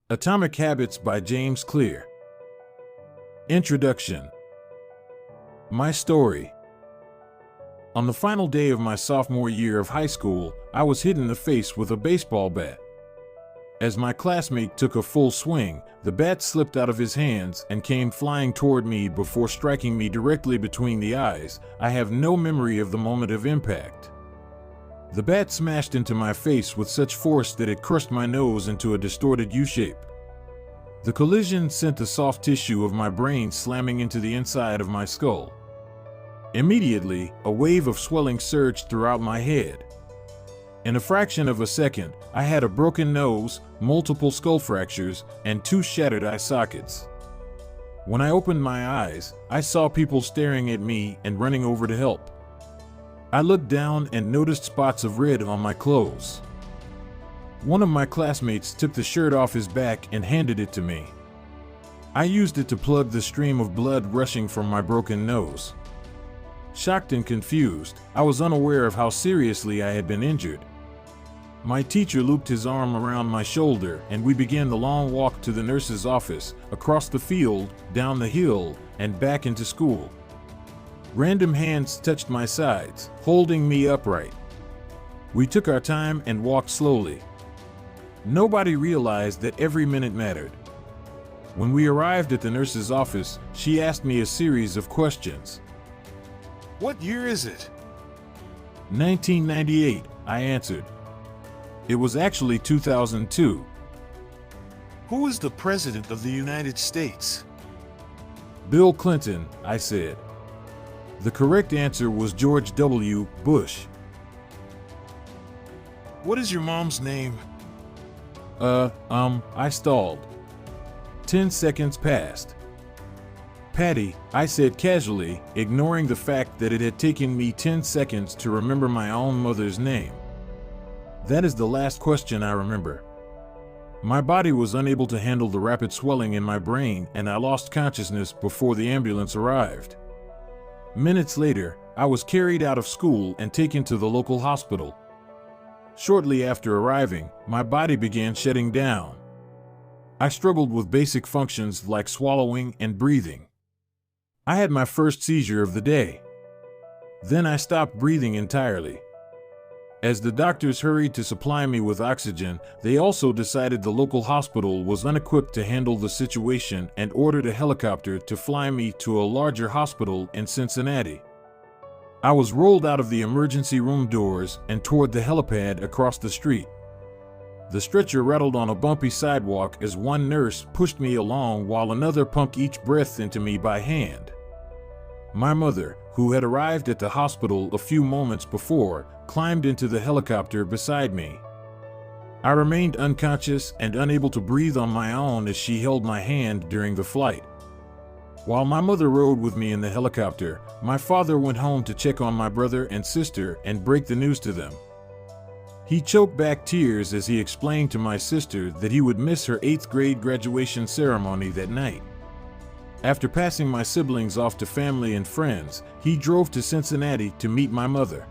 Atomic Habits by James Clear. Introduction. My story. On the final day of my sophomore year of high school, I was hit in the face with a baseball bat. As my classmate took a full swing, the bat slipped out of his hands and came flying toward me before striking me directly between the eyes. I have no memory of the moment of impact. The bat smashed into my face with such force that it crushed my nose into a distorted U-shape. The collision sent the soft tissue of my brain slamming into the inside of my skull. Immediately, a wave of swelling surged throughout my head. In a fraction of a second, I had a broken nose, multiple skull fractures, and 2 shattered eye sockets. When I opened my eyes, I saw people staring at me and running over to help. I looked down and noticed spots of red on my clothes. One of my classmates took the shirt off his back and handed it to me. I used it to plug the stream of blood rushing from my broken nose. Shocked and confused, I was unaware of how seriously I had been injured. My teacher looped his arm around my shoulder and we began the long walk to the nurse's office, across the field, down the hill, and back into school. Random hands touched my sides, holding me upright. We took our time and walked slowly. Nobody realized that every minute mattered. When we arrived at the nurse's office, she asked me a series of questions. What year is it? 1998, I answered. It was actually 2002. Who is the President of the United States? Bill Clinton, I said. The correct answer was George W. Bush. What is your mom's name? I stalled. 10 seconds passed. Patty, I said casually, ignoring the fact that it had taken me 10 seconds to remember my own mother's name. That is the last question I remember. My body was unable to handle the rapid swelling in my brain and I lost consciousness before the ambulance arrived. Minutes later, I was carried out of school and taken to the local hospital. Shortly after arriving, my body began shutting down. I struggled with basic functions like swallowing and breathing. I had my first seizure of the day. Then I stopped breathing entirely. As the doctors hurried to supply me with oxygen, they also decided the local hospital was unequipped to handle the situation and ordered a helicopter to fly me to a larger hospital in Cincinnati. I was rolled out of the emergency room doors and toward the helipad across the street. The stretcher rattled on a bumpy sidewalk as one nurse pushed me along while another pumped each breath into me by hand. My mother, who had arrived at the hospital a few moments before, climbed into the helicopter beside me. I remained unconscious and unable to breathe on my own as she held my hand during the flight. While my mother rode with me in the helicopter, my father went home to check on my brother and sister and break the news to them. He choked back tears as he explained to my sister that he would miss her 8th grade graduation ceremony that night. After passing my siblings off to family and friends, he drove to Cincinnati to meet my mother.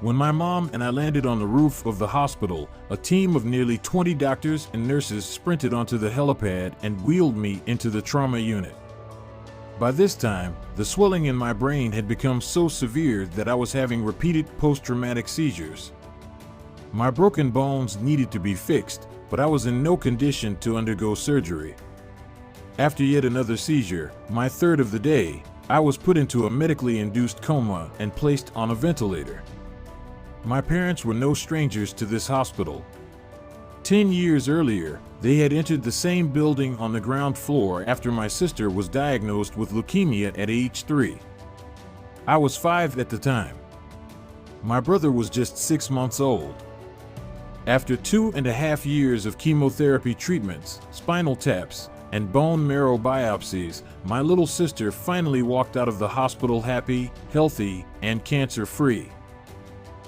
When my mom and I landed on the roof of the hospital, a team of nearly 20 doctors and nurses sprinted onto the helipad and wheeled me into the trauma unit. By this time, the swelling in my brain had become so severe that I was having repeated post-traumatic seizures. My broken bones needed to be fixed, but I was in no condition to undergo surgery. After yet another seizure, my third of the day, I was put into a medically induced coma and placed on a ventilator. My parents were no strangers to this hospital. 10 years earlier, they had entered the same building on the ground floor after my sister was diagnosed with leukemia at age 3. I was 5 at the time. My brother was just 6 months old. After 2.5 years of chemotherapy treatments, spinal taps, and bone marrow biopsies, my little sister finally walked out of the hospital happy, healthy, and cancer-free.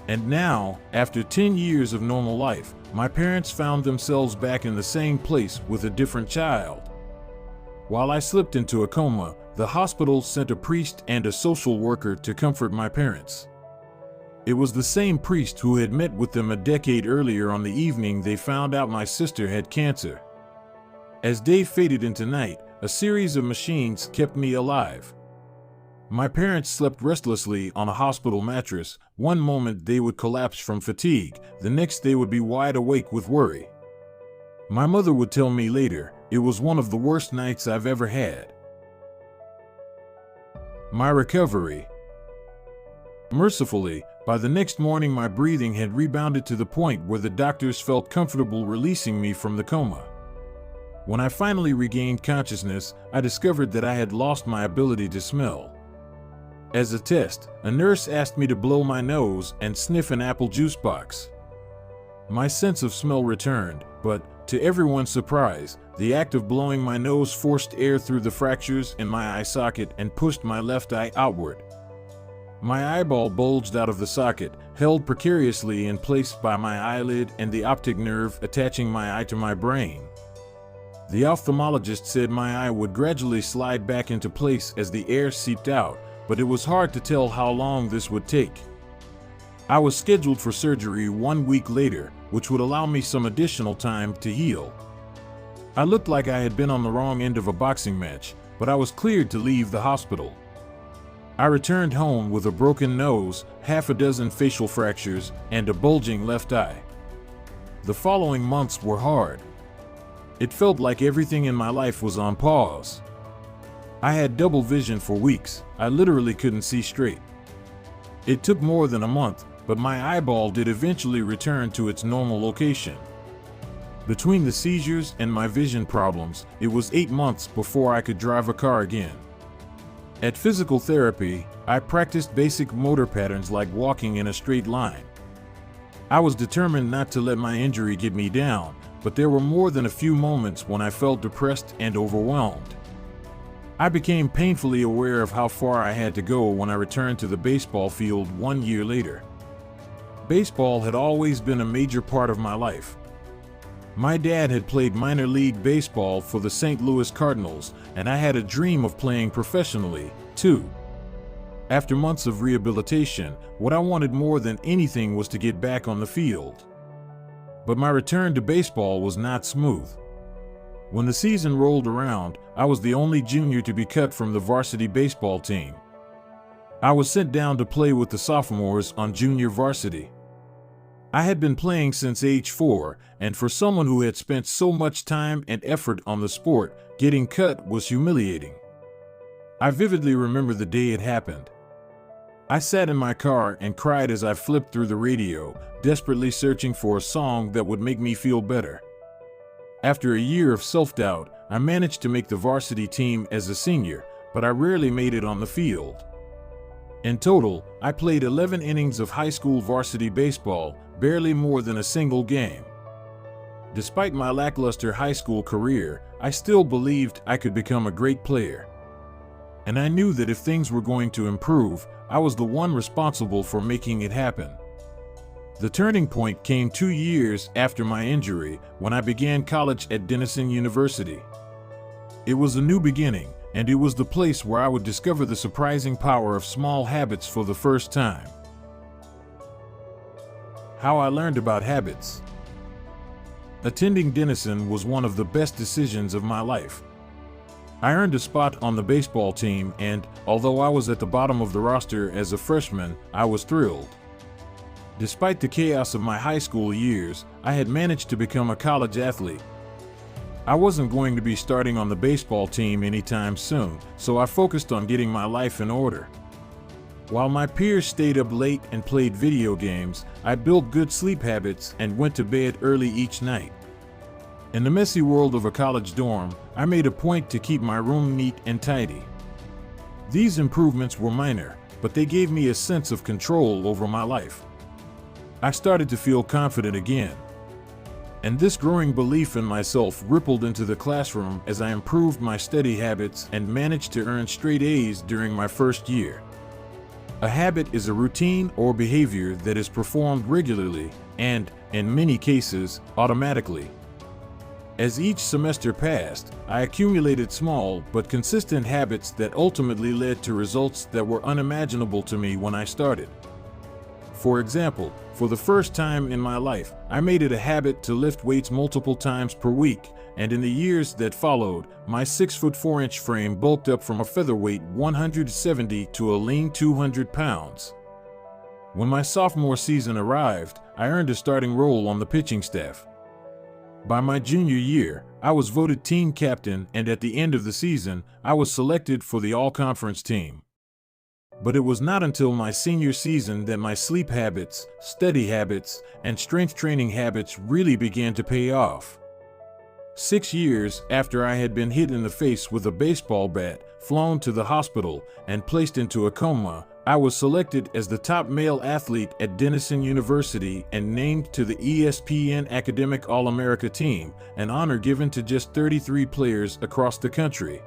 And now, after 10 years of normal life, my parents found themselves back in the same place with a different child. While I slipped into a coma, the hospital sent a priest and a social worker to comfort my parents. It was the same priest who had met with them a decade earlier on the evening they found out my sister had cancer. As day faded into night, a series of machines kept me alive. My parents slept restlessly on a hospital mattress. One moment they would collapse from fatigue, the next they would be wide awake with worry. My mother would tell me later, it was one of the worst nights I've ever had. My recovery. Mercifully, by the next morning my breathing had rebounded to the point where the doctors felt comfortable releasing me from the coma. When I finally regained consciousness, I discovered that I had lost my ability to smell. As a test, a nurse asked me to blow my nose and sniff an apple juice box. My sense of smell returned, but, to everyone's surprise, the act of blowing my nose forced air through the fractures in my eye socket and pushed my left eye outward. My eyeball bulged out of the socket, held precariously in place by my eyelid and the optic nerve attaching my eye to my brain. The ophthalmologist said my eye would gradually slide back into place as the air seeped out, but it was hard to tell how long this would take. I was scheduled for surgery 1 week later, which would allow me some additional time to heal. I looked like I had been on the wrong end of a boxing match, but I was cleared to leave the hospital. I returned home with a broken nose, half a dozen facial fractures, and a bulging left eye. The following months were hard. It felt like everything in my life was on pause. I had double vision for weeks. I literally couldn't see straight. It took more than a month, but my eyeball did eventually return to its normal location. Between the seizures and my vision problems, it was 8 months before I could drive a car again. At physical therapy, I practiced basic motor patterns like walking in a straight line. I was determined not to let my injury get me down, but there were more than a few moments when I felt depressed and overwhelmed. I became painfully aware of how far I had to go when I returned to the baseball field 1 year later. Baseball had always been a major part of my life. My dad had played minor league baseball for the St. Louis Cardinals, and I had a dream of playing professionally, too. After months of rehabilitation, what I wanted more than anything was to get back on the field. But my return to baseball was not smooth. When the season rolled around, I was the only junior to be cut from the varsity baseball team. I was sent down to play with the sophomores on junior varsity. I had been playing since age 4, and for someone who had spent so much time and effort on the sport, getting cut was humiliating. I vividly remember the day it happened. I sat in my car and cried as I flipped through the radio, desperately searching for a song that would make me feel better. After a year of self-doubt, I managed to make the varsity team as a senior, but I rarely made it on the field. In total, I played 11 innings of high school varsity baseball, barely more than a single game. Despite my lackluster high school career, I still believed I could become a great player. And I knew that if things were going to improve, I was the one responsible for making it happen. The turning point came 2 years after my injury, when I began college at Denison University. It was a new beginning, and it was the place where I would discover the surprising power of small habits for the first time. How I learned about habits. Attending Denison was one of the best decisions of my life. I earned a spot on the baseball team and, although I was at the bottom of the roster as a freshman, I was thrilled. Despite the chaos of my high school years, I had managed to become a college athlete. I wasn't going to be starting on the baseball team anytime soon, so I focused on getting my life in order. While my peers stayed up late and played video games, I built good sleep habits and went to bed early each night. In the messy world of a college dorm, I made a point to keep my room neat and tidy. These improvements were minor, but they gave me a sense of control over my life. I started to feel confident again. And this growing belief in myself rippled into the classroom as I improved my study habits and managed to earn straight A's during my first year. A habit is a routine or behavior that is performed regularly and, in many cases, automatically. As each semester passed, I accumulated small but consistent habits that ultimately led to results that were unimaginable to me when I started. For example, for the first time in my life, I made it a habit to lift weights multiple times per week, and in the years that followed, my 6'4" frame bulked up from a featherweight 170 to a lean 200 pounds. When my sophomore season arrived, I earned a starting role on the pitching staff. By my junior year, I was voted team captain, and at the end of the season, I was selected for the all-conference team. But it was not until my senior season that my sleep habits, study habits, and strength training habits really began to pay off. 6 years after I had been hit in the face with a baseball bat, flown to the hospital, and placed into a coma, I was selected as the top male athlete at Denison University and named to the ESPN Academic All-America team, an honor given to just 33 players across the country.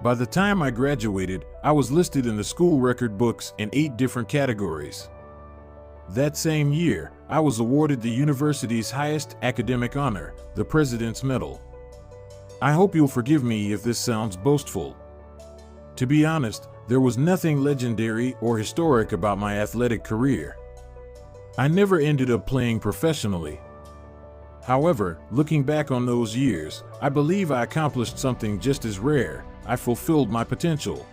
By the time I graduated, I was listed in the school record books in 8 different categories. That same year, I was awarded the university's highest academic honor, the President's Medal. I hope you'll forgive me if this sounds boastful. To be honest, there was nothing legendary or historic about my athletic career. I never ended up playing professionally. However, looking back on those years, I believe I accomplished something just as rare. I fulfilled my potential.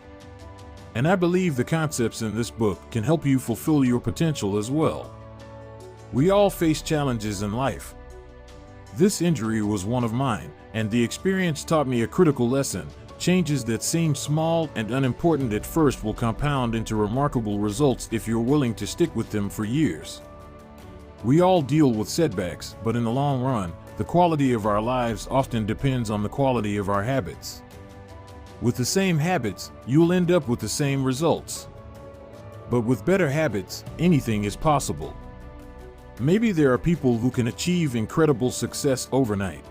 And I believe the concepts in this book can help you fulfill your potential as well. We all face challenges in life. This injury was one of mine, and the experience taught me a critical lesson. Changes that seem small and unimportant at first will compound into remarkable results if you're willing to stick with them for years. We all deal with setbacks, but in the long run, the quality of our lives often depends on the quality of our habits. With the same habits, you'll end up with the same results. But with better habits, anything is possible. Maybe there are people who can achieve incredible success overnight.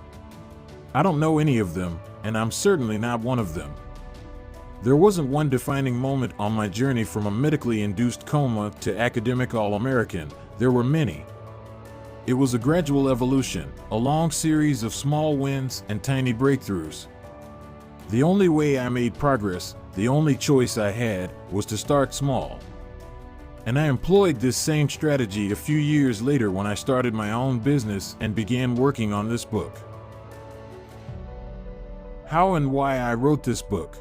I don't know any of them, and I'm certainly not one of them. There wasn't one defining moment on my journey from a medically induced coma to academic All-American. There were many. It was a gradual evolution, a long series of small wins and tiny breakthroughs. The only way I made progress, the only choice I had, was to start small. And I employed this same strategy a few years later when I started my own business and began working on this book. How and why I wrote this book.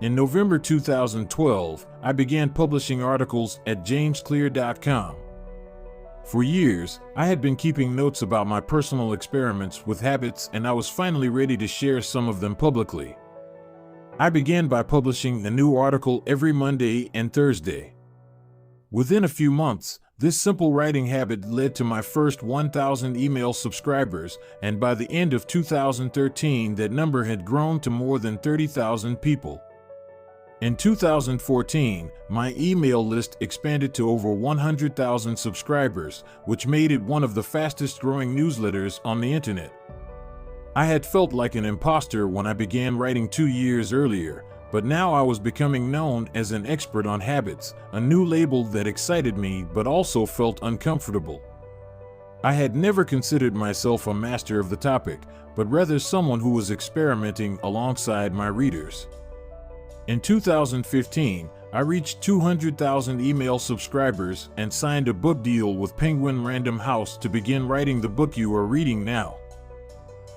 In November 2012, I began publishing articles at jamesclear.com. For years, I had been keeping notes about my personal experiments with habits, and I was finally ready to share some of them publicly. I began by publishing a new article every Monday and Thursday. Within a few months, this simple writing habit led to my first 1,000 email subscribers, and by the end of 2013, that number had grown to more than 30,000 people. In 2014, my email list expanded to over 100,000 subscribers, which made it one of the fastest-growing newsletters on the internet. I had felt like an imposter when I began writing 2 years earlier, but now I was becoming known as an expert on habits, a new label that excited me but also felt uncomfortable. I had never considered myself a master of the topic, but rather someone who was experimenting alongside my readers. In 2015, I reached 200,000 email subscribers and signed a book deal with Penguin Random House to begin writing the book you are reading now.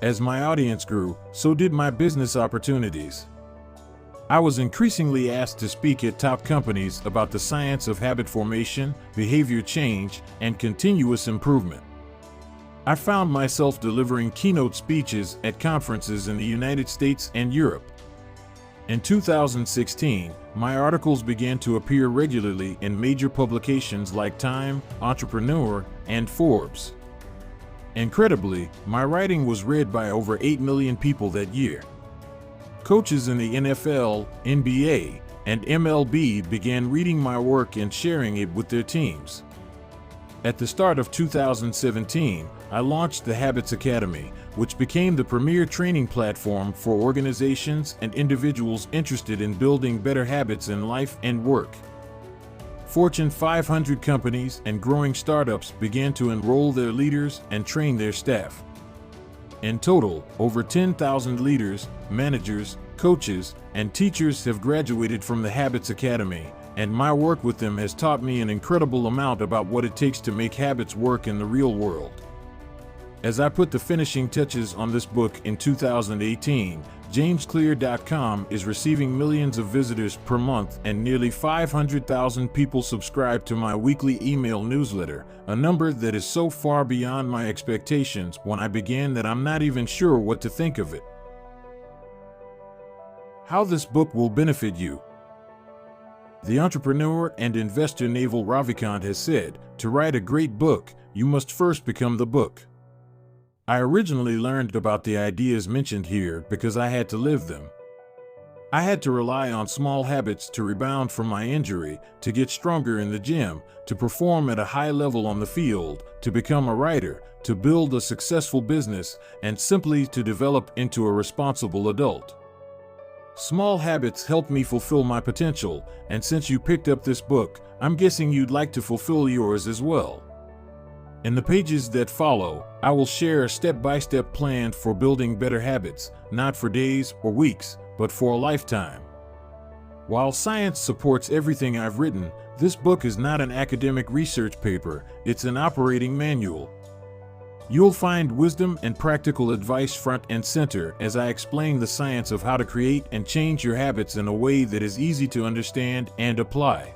As my audience grew, so did my business opportunities. I was increasingly asked to speak at top companies about the science of habit formation, behavior change, and continuous improvement. I found myself delivering keynote speeches at conferences in the United States and Europe. In 2016, my articles began to appear regularly in major publications like Time, Entrepreneur, and Forbes. Incredibly, my writing was read by over 8 million people that year. Coaches in the NFL, NBA, and MLB began reading my work and sharing it with their teams. At the start of 2017, I launched the Habits Academy, which became the premier training platform for organizations and individuals interested in building better habits in life and work. Fortune 500 companies and growing startups began to enroll their leaders and train their staff. In total, over 10,000 leaders, managers, coaches, and teachers have graduated from the Habits Academy, and my work with them has taught me an incredible amount about what it takes to make habits work in the real world. As I put the finishing touches on this book in 2018, JamesClear.com is receiving millions of visitors per month and nearly 500,000 people subscribe to my weekly email newsletter, a number that is so far beyond my expectations when I began that I'm not even sure what to think of it. How this book will benefit you. The entrepreneur and investor Naval Ravikant has said, to write a great book, you must first become the book. I originally learned about the ideas mentioned here because I had to live them. I had to rely on small habits to rebound from my injury, to get stronger in the gym, to perform at a high level on the field, to become a writer, to build a successful business, and simply to develop into a responsible adult. Small habits helped me fulfill my potential, and since you picked up this book, I'm guessing you'd like to fulfill yours as well. In the pages that follow, I will share a step-by-step plan for building better habits, not for days or weeks, but for a lifetime. While science supports everything I've written, this book is not an academic research paper, it's an operating manual. You'll find wisdom and practical advice front and center as I explain the science of how to create and change your habits in a way that is easy to understand and apply.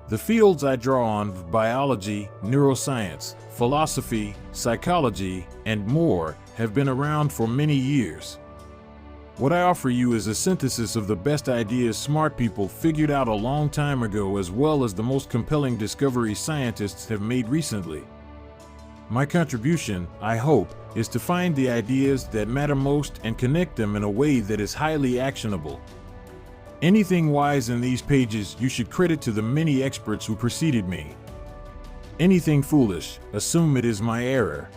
The fields I draw on, biology, neuroscience, philosophy, psychology, and more, have been around for many years. What I offer you is a synthesis of the best ideas smart people figured out a long time ago, as well as the most compelling discoveries scientists have made recently. My contribution, I hope, is to find the ideas that matter most and connect them in a way that is highly actionable. Anything wise in these pages you should credit to the many experts who preceded me. Anything foolish, assume it is my error.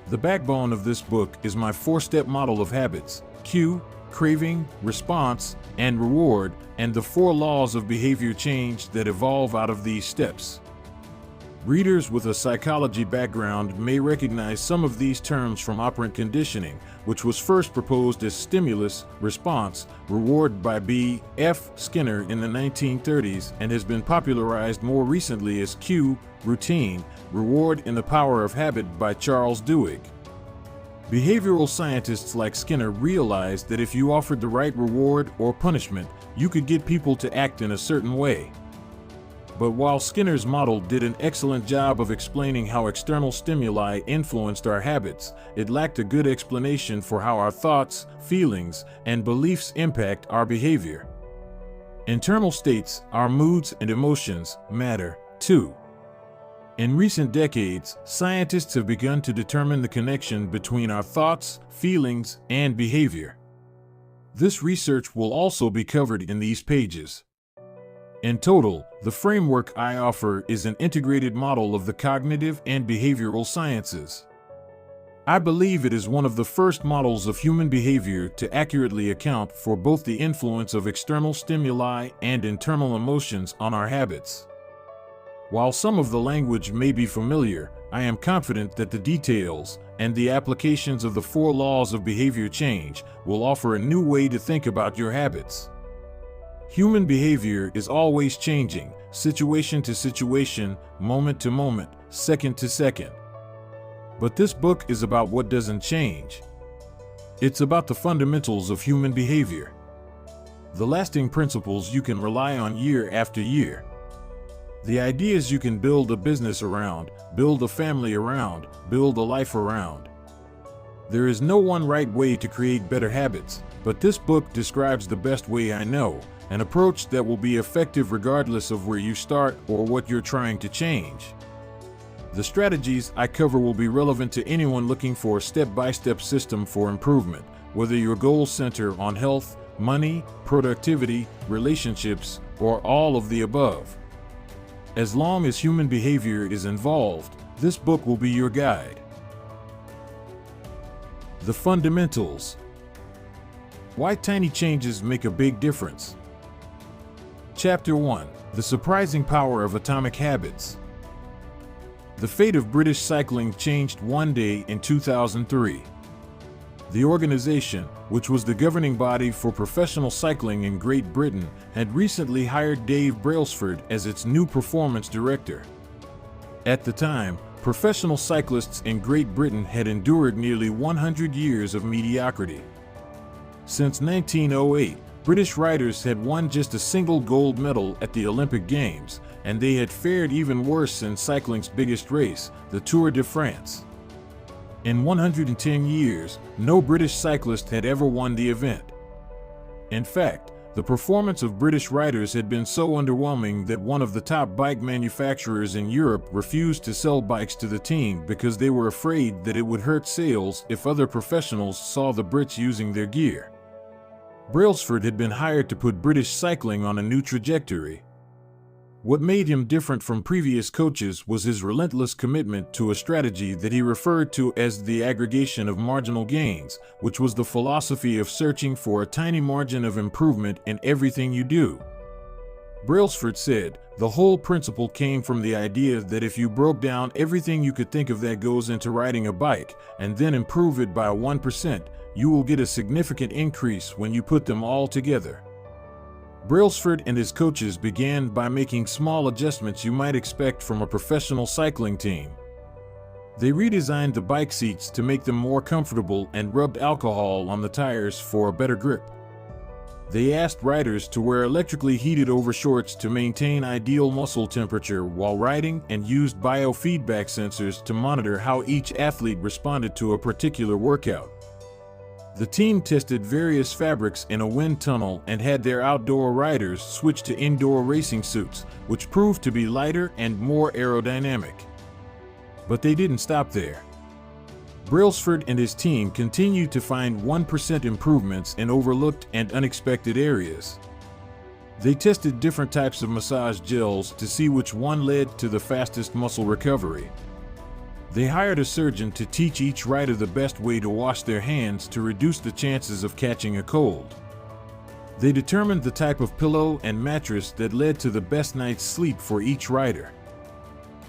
The backbone of this book is my 4-step model of habits: cue, craving, response, and reward, and the 4 laws of behavior change that evolve out of these steps. Readers with a psychology background may recognize some of these terms from operant conditioning, which was first proposed as stimulus, response, reward by B. F. Skinner in the 1930s and has been popularized more recently as cue, routine, reward in The Power of Habit by Charles Duhigg. Behavioral scientists like Skinner realized that if you offered the right reward or punishment, you could get people to act in a certain way. But while Skinner's model did an excellent job of explaining how external stimuli influenced our habits, it lacked a good explanation for how our thoughts, feelings, and beliefs impact our behavior. Internal states, our moods and emotions, matter, too. In recent decades, scientists have begun to determine the connection between our thoughts, feelings, and behavior. This research will also be covered in these pages. In total, the framework I offer is an integrated model of the cognitive and behavioral sciences. I believe it is one of the first models of human behavior to accurately account for both the influence of external stimuli and internal emotions on our habits. While some of the language may be familiar, I am confident that the details and the applications of the 4 laws of behavior change will offer a new way to think about your habits. Human behavior is always changing, situation to situation, moment to moment, second to second. But this book is about what doesn't change. It's about the fundamentals of human behavior. The lasting principles you can rely on year after year. The ideas you can build a business around, build a family around, build a life around. There is no one right way to create better habits, but this book describes the best way I know, an approach that will be effective regardless of where you start or what you're trying to change. The strategies I cover will be relevant to anyone looking for a step-by-step system for improvement, whether your goals center on health, money, productivity, relationships, or all of the above. As long as human behavior is involved, this book will be your guide. The fundamentals. Why tiny changes make a big difference. Chapter 1: The Surprising Power of Atomic Habits. The fate of British cycling changed one day in 2003. The organization, which was the governing body for professional cycling in Great Britain, had recently hired Dave Brailsford as its new performance director. At the time, professional cyclists in Great Britain had endured nearly 100 years of mediocrity. Since 1908, British riders had won just a single gold medal at the Olympic Games, and they had fared even worse in cycling's biggest race, the Tour de France. In 110 years, no British cyclist had ever won the event. In fact, the performance of British riders had been so underwhelming that one of the top bike manufacturers in Europe refused to sell bikes to the team because they were afraid that it would hurt sales if other professionals saw the Brits using their gear. Brailsford had been hired to put British cycling on a new trajectory. What made him different from previous coaches was his relentless commitment to a strategy that he referred to as the aggregation of marginal gains, which was the philosophy of searching for a tiny margin of improvement in everything you do. Brailsford said, "The whole principle came from the idea that if you broke down everything you could think of that goes into riding a bike, and then improve it by 1%, you will get a significant increase when you put them all together." Brailsford and his coaches began by making small adjustments you might expect from a professional cycling team. They redesigned the bike seats to make them more comfortable and rubbed alcohol on the tires for a better grip. They asked riders to wear electrically heated overshorts to maintain ideal muscle temperature while riding and used biofeedback sensors to monitor how each athlete responded to a particular workout. The team tested various fabrics in a wind tunnel and had their outdoor riders switch to indoor racing suits, which proved to be lighter and more aerodynamic. But they didn't stop there. Brailsford and his team continued to find 1% improvements in overlooked and unexpected areas. They tested different types of massage gels to see which one led to the fastest muscle recovery. They hired a surgeon to teach each rider the best way to wash their hands to reduce the chances of catching a cold. They determined the type of pillow and mattress that led to the best night's sleep for each rider.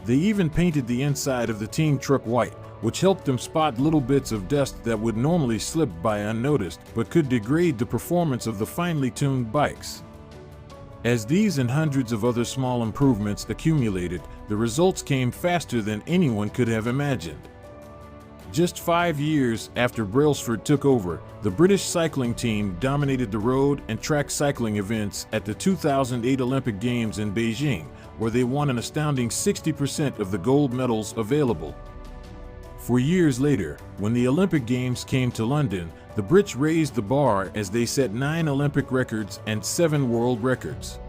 They even painted the inside of the team truck white, which helped them spot little bits of dust that would normally slip by unnoticed but could degrade the performance of the finely tuned bikes. As these and hundreds of other small improvements accumulated, the results came faster than anyone could have imagined. Just 5 years after Brailsford took over, the British cycling team dominated the road and track cycling events at the 2008 Olympic Games in Beijing, where they won an astounding 60% of the gold medals available. 4 years later, when the Olympic Games came to London, the Brits raised the bar as they set 9 Olympic records and 7 world records.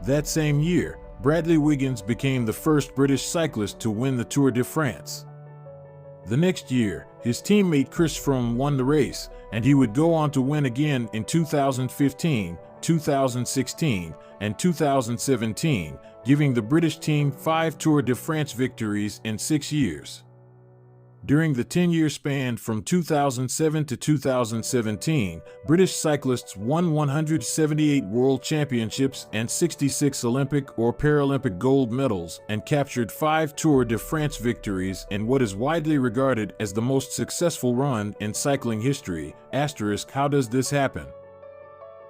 That same year, Bradley Wiggins became the first British cyclist to win the Tour de France. The next year, his teammate Chris Froome won the race, and he would go on to win again in 2015, 2016, and 2017, giving the British team 5 Tour de France victories in 6 years. During the 10-year span from 2007 to 2017, British cyclists won 178 World Championships and 66 Olympic or Paralympic gold medals and captured 5 Tour de France victories in what is widely regarded as the most successful run in cycling history. How does this happen?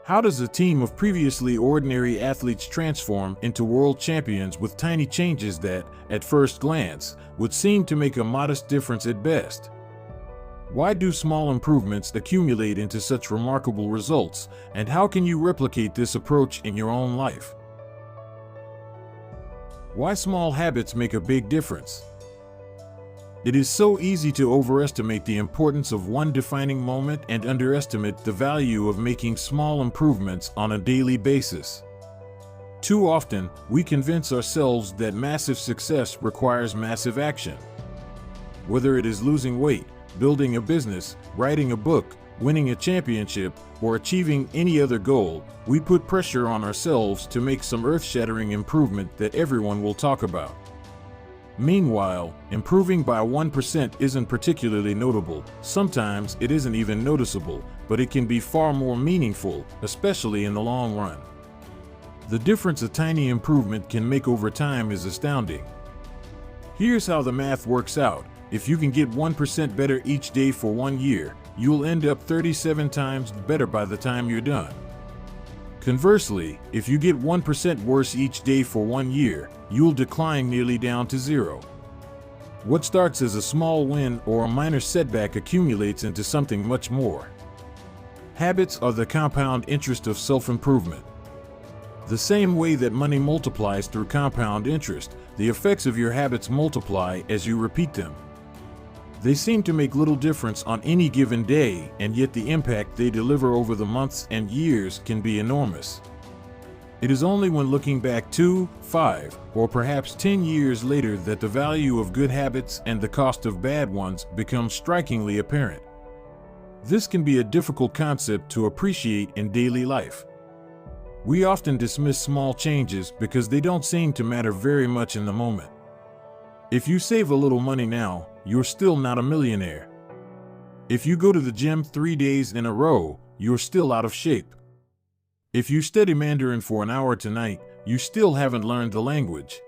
How does a team of previously ordinary athletes transform into world champions with tiny changes that, at first glance, would seem to make a modest difference at best? Why do small improvements accumulate into such remarkable results, and how can you replicate this approach in your own life? Why small habits make a big difference? It is so easy to overestimate the importance of one defining moment and underestimate the value of making small improvements on a daily basis. Too often, we convince ourselves that massive success requires massive action. Whether it is losing weight, building a business, writing a book, winning a championship, or achieving any other goal, we put pressure on ourselves to make some earth-shattering improvement that everyone will talk about. Meanwhile, improving by 1% isn't particularly notable. Sometimes it isn't even noticeable, but it can be far more meaningful, especially in the long run. The difference a tiny improvement can make over time is astounding. Here's how the math works out. If you can get 1% better each day for 1 year, you'll end up 37 times better by the time you're done. Conversely, if you get 1% worse each day for 1 year, you'll decline nearly down to 0. What starts as a small win or a minor setback accumulates into something much more. Habits are the compound interest of self-improvement. The same way that money multiplies through compound interest, the effects of your habits multiply as you repeat them. They seem to make little difference on any given day, and yet the impact they deliver over the months and years can be enormous. It is only when looking back 2, 5, or perhaps 10 years later that the value of good habits and the cost of bad ones becomes strikingly apparent. This can be a difficult concept to appreciate in daily life. We often dismiss small changes because they don't seem to matter very much in the moment. If you save a little money now, you're still not a millionaire. If you go to the gym 3 days in a row, you're still out of shape. If you study Mandarin for an hour tonight, you still haven't learned the language.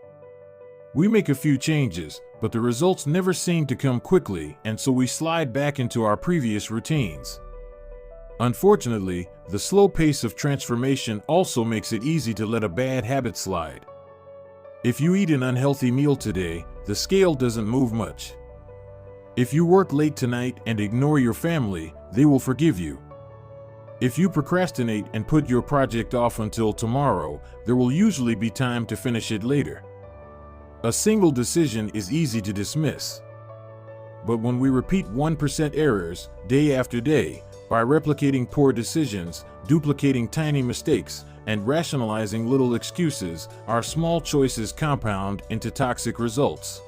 We make a few changes, but the results never seem to come quickly, and so we slide back into our previous routines. Unfortunately, the slow pace of transformation also makes it easy to let a bad habit slide. If you eat an unhealthy meal today, the scale doesn't move much. If you work late tonight and ignore your family, they will forgive you. If you procrastinate and put your project off until tomorrow, there will usually be time to finish it later. A single decision is easy to dismiss. But when we repeat 1% errors day after day, by replicating poor decisions, duplicating tiny mistakes, and rationalizing little excuses, our small choices compound into toxic results.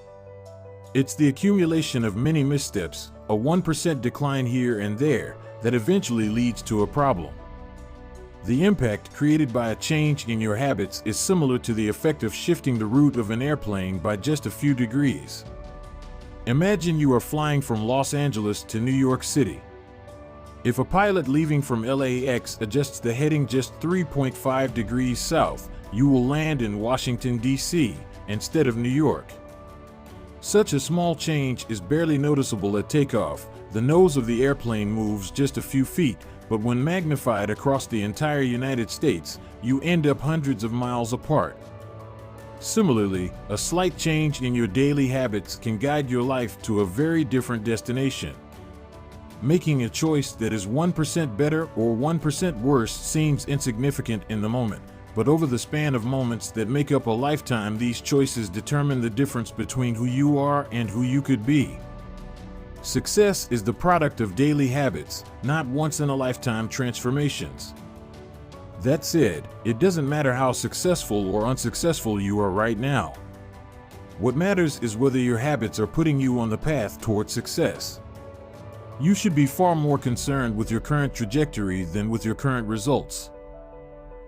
It's the accumulation of many missteps, a 1% decline here and there, that eventually leads to a problem. The impact created by a change in your habits is similar to the effect of shifting the route of an airplane by just a few degrees. Imagine you are flying from Los Angeles to New York City. If a pilot leaving from LAX adjusts the heading just 3.5 degrees south, you will land in Washington, D.C., instead of New York. Such a small change is barely noticeable at takeoff. The nose of the airplane moves just a few feet, but when magnified across the entire United States, you end up hundreds of miles apart. Similarly, a slight change in your daily habits can guide your life to a very different destination. Making a choice that is 1% better or 1% worse seems insignificant in the moment, but over the span of moments that make up a lifetime, these choices determine the difference between who you are and who you could be. Success is the product of daily habits, not once-in-a-lifetime transformations. That said, it doesn't matter how successful or unsuccessful you are right now. What matters is whether your habits are putting you on the path toward success. You should be far more concerned with your current trajectory than with your current results.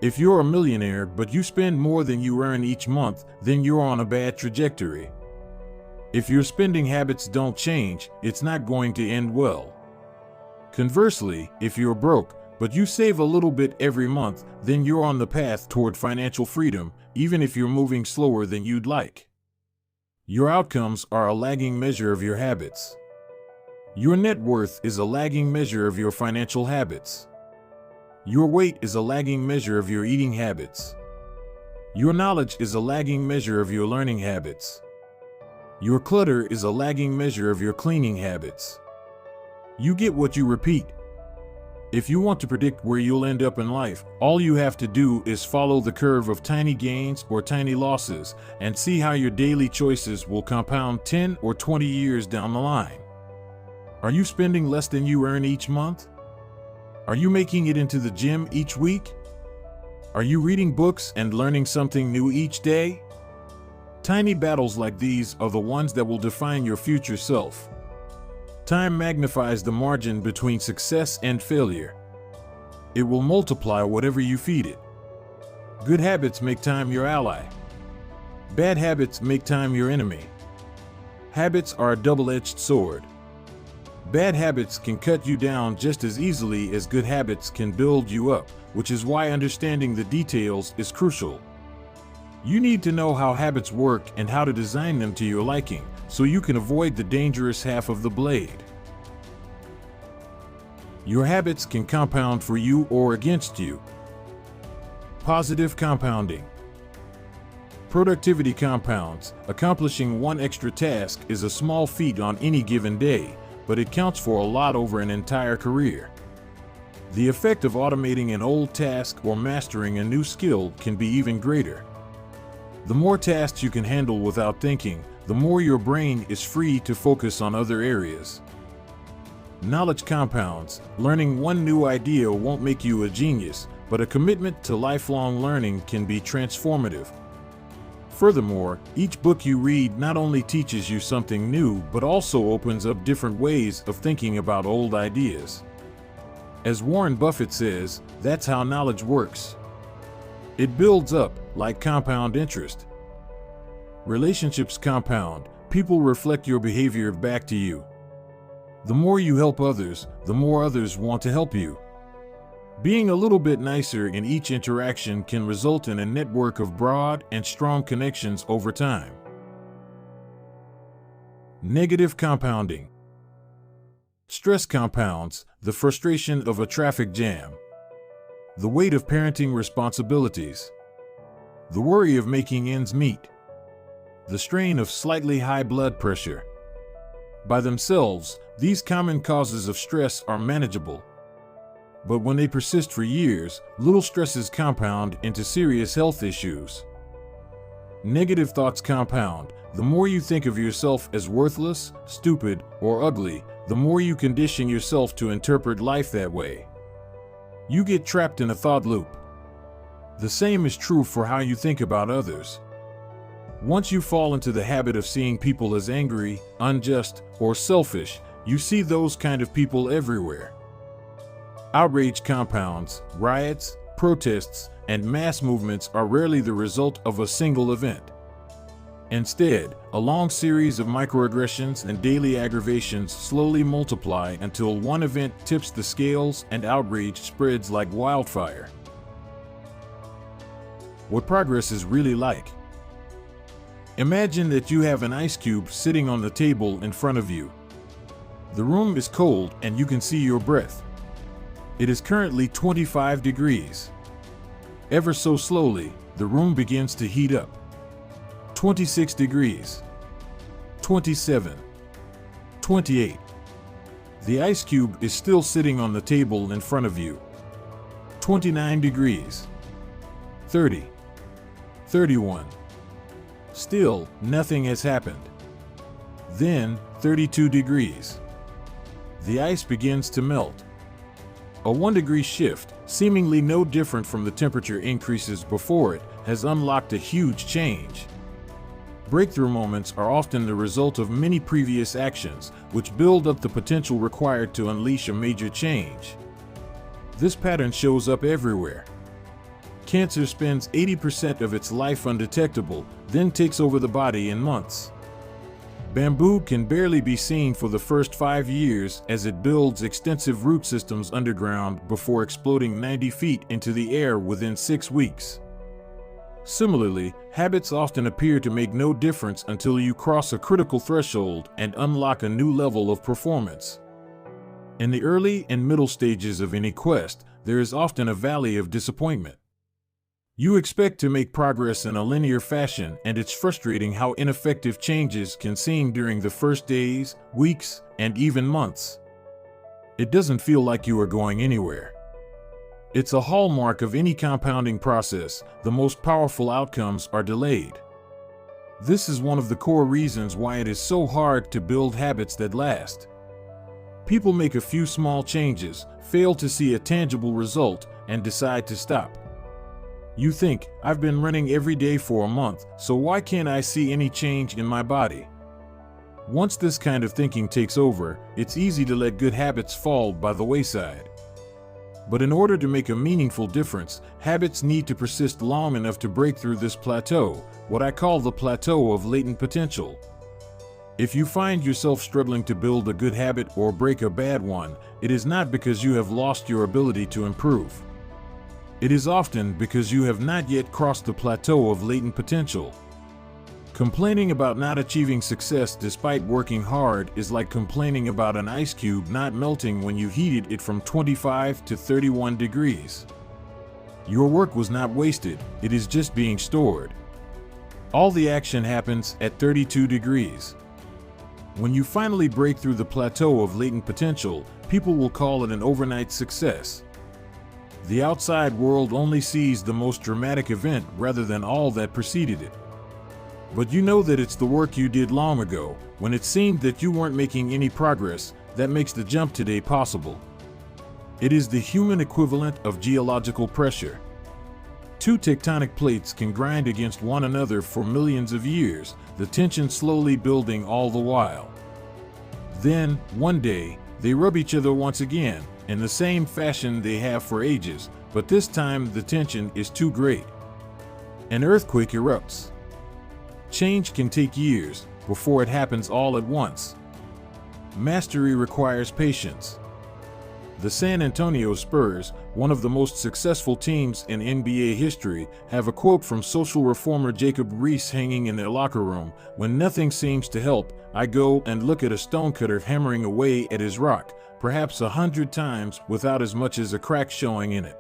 If you're a millionaire but you spend more than you earn each month, then you're on a bad trajectory. If your spending habits don't change, it's not going to end well. Conversely, if you're broke, but you save a little bit every month, then you're on the path toward financial freedom, even if you're moving slower than you'd like. Your outcomes are a lagging measure of your habits. Your net worth is a lagging measure of your financial habits. Your weight is a lagging measure of your eating habits. Your knowledge is a lagging measure of your learning habits. Your clutter is a lagging measure of your cleaning habits. You get what you repeat. If you want to predict where you'll end up in life, all you have to do is follow the curve of tiny gains or tiny losses and see how your daily choices will compound 10 or 20 years down the line. Are you spending less than you earn each month? Are you making it into the gym each week? Are you reading books and learning something new each day? Tiny battles like these are the ones that will define your future self. Time magnifies the margin between success and failure. It will multiply whatever you feed it. Good habits make time your ally. Bad habits make time your enemy. Habits are a double-edged sword. Bad habits can cut you down just as easily as good habits can build you up, which is why understanding the details is crucial. You need to know how habits work and how to design them to your liking, so you can avoid the dangerous half of the blade. Your habits can compound for you or against you. Positive compounding. Productivity compounds. Accomplishing one extra task is a small feat on any given day, but it counts for a lot over an entire career. The effect of automating an old task or mastering a new skill can be even greater. The more tasks you can handle without thinking, the more your brain is free to focus on other areas. Knowledge compounds. Learning one new idea won't make you a genius, but a commitment to lifelong learning can be transformative. Furthermore, each book you read not only teaches you something new, but also opens up different ways of thinking about old ideas. As Warren Buffett says, that's how knowledge works. It builds up, like compound interest. Relationships compound. People reflect your behavior back to you. The more you help others, the more others want to help you. Being a little bit nicer in each interaction can result in a network of broad and strong connections over time. Negative compounding. Stress compounds. The frustration of a traffic jam. The weight of parenting responsibilities. The worry of making ends meet. The strain of slightly high blood pressure. By themselves, these common causes of stress are manageable. But when they persist for years, little stresses compound into serious health issues. Negative thoughts compound. The more you think of yourself as worthless, stupid, or ugly, the more you condition yourself to interpret life that way. You get trapped in a thought loop. The same is true for how you think about others. Once you fall into the habit of seeing people as angry, unjust, or selfish, you see those kind of people everywhere. Outrage compounds. Riots, protests, and mass movements are rarely the result of a single event. Instead, a long series of microaggressions and daily aggravations slowly multiply until one event tips the scales and outrage spreads like wildfire. What progress is really like. Imagine that you have an ice cube sitting on the table in front of you. The room is cold and you can see your breath. It is currently 25 degrees. Ever so slowly, the room begins to heat up. 26 degrees. 27. 28. The ice cube is still sitting on the table in front of you. 29 degrees. 30. 31. Still, nothing has happened. Then, 32 degrees. The ice begins to melt. A 1-degree shift, seemingly no different from the temperature increases before it, has unlocked a huge change. Breakthrough moments are often the result of many previous actions, which build up the potential required to unleash a major change. This pattern shows up everywhere. Cancer spends 80% of its life undetectable, then takes over the body in months. Bamboo can barely be seen for the first 5 years as it builds extensive root systems underground before exploding 90 feet into the air within 6 weeks. Similarly, habits often appear to make no difference until you cross a critical threshold and unlock a new level of performance. In the early and middle stages of any quest, there is often a valley of disappointment. You expect to make progress in a linear fashion, and it's frustrating how ineffective changes can seem during the first days, weeks, and even months. It doesn't feel like you are going anywhere. It's a hallmark of any compounding process. The most powerful outcomes are delayed. This is one of the core reasons why it is so hard to build habits that last. People make a few small changes, fail to see a tangible result, and decide to stop. You think, I've been running every day for a month, so why can't I see any change in my body? Once this kind of thinking takes over, it's easy to let good habits fall by the wayside. But in order to make a meaningful difference, habits need to persist long enough to break through this plateau, what I call the plateau of latent potential. If you find yourself struggling to build a good habit or break a bad one, it is not because you have lost your ability to improve. It is often because you have not yet crossed the plateau of latent potential. Complaining about not achieving success despite working hard is like complaining about an ice cube not melting when you heated it from 25 to 31 degrees. Your work was not wasted, it is just being stored. All the action happens at 32 degrees. When you finally break through the plateau of latent potential, people will call it an overnight success. The outside world only sees the most dramatic event rather than all that preceded it. But you know that it's the work you did long ago, when it seemed that you weren't making any progress, that makes the jump today possible. It is the human equivalent of geological pressure. Two tectonic plates can grind against one another for millions of years, the tension slowly building all the while. Then, one day, they rub each other once again, in the same fashion they have for ages, but this time the tension is too great. An earthquake erupts. Change can take years before it happens all at once. Mastery requires patience. The San Antonio Spurs, one of the most successful teams in NBA history, have a quote from social reformer Jacob Riis hanging in their locker room: "When nothing seems to help, I go and look at a stonecutter hammering away at his rock, perhaps 100 times without as much as a crack showing in it.